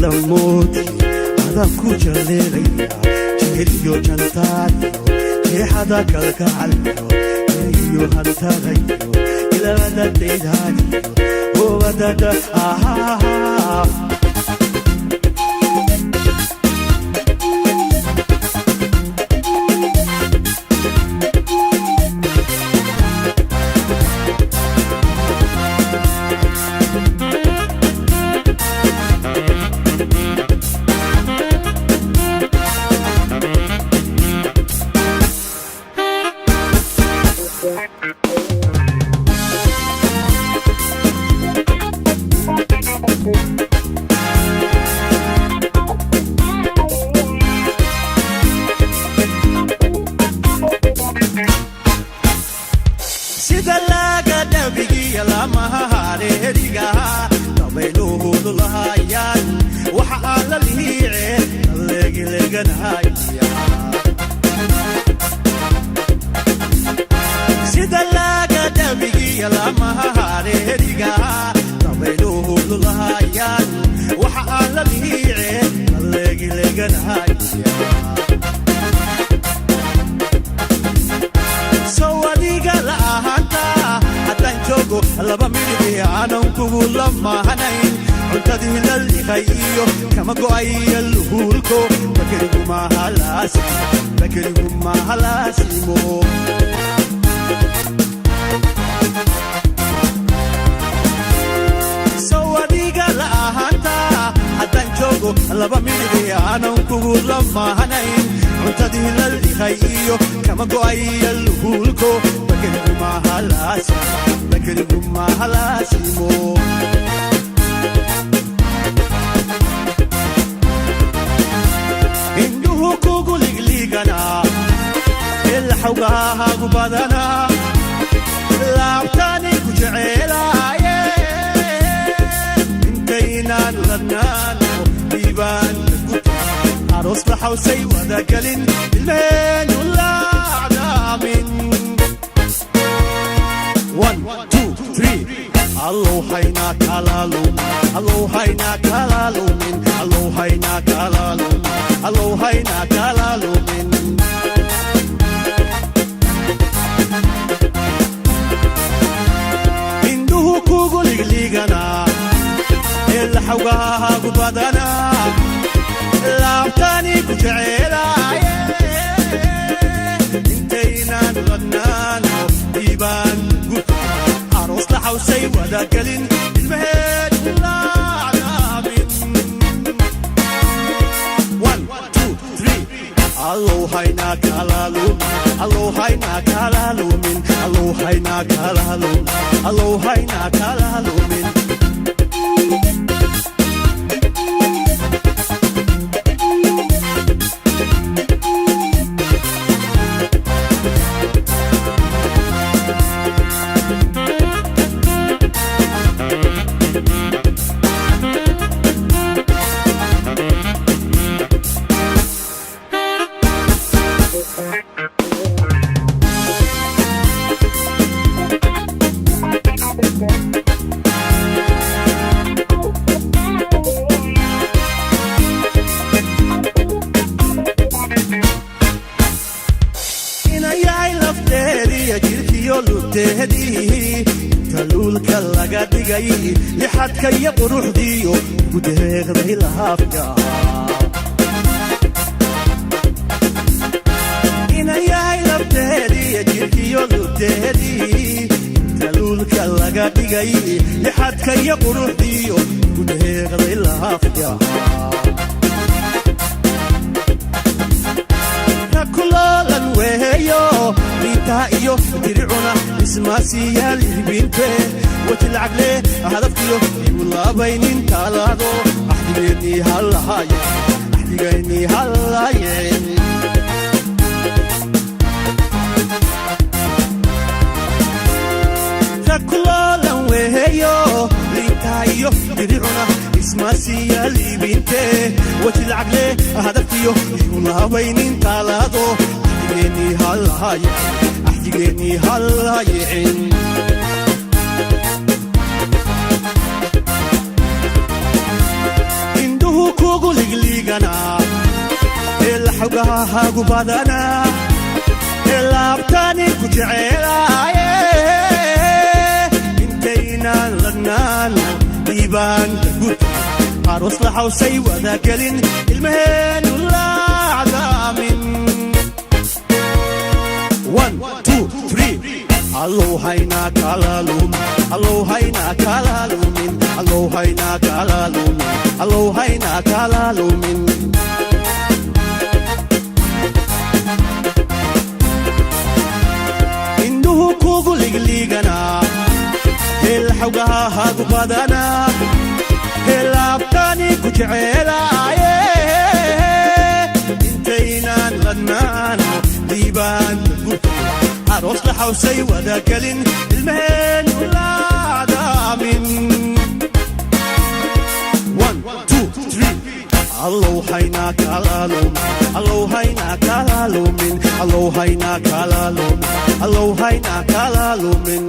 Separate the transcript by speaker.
Speaker 1: موتي هذا كوجليليا جيريو جنتانيو جي حدا كالكعليو جيريو هنتانيو إلى غدا تيدانيو وغدا ligliigana ilxugaha gubadana ilaabtani ku jeceelaaye intaynan ladnaan diibaanka gud aroos la xawsay wadagelin ilmaheenu laacdaamin 1 2 3 allow hayna kalalum allow hayna kalalumin allow hayna kalalumin allow hayna kalalumin induhu kugu ligliigana ilxugaha gubadana ilaabtani ku jeceelaaye intaynan ladnaan diibaanka gud aroos la xawsay wadagelin ilmaheenu laacdaamin 1 2 3 allow hayna kalalum allow hayna kalalumin allow hayna kalalumin allow hayna kalalumin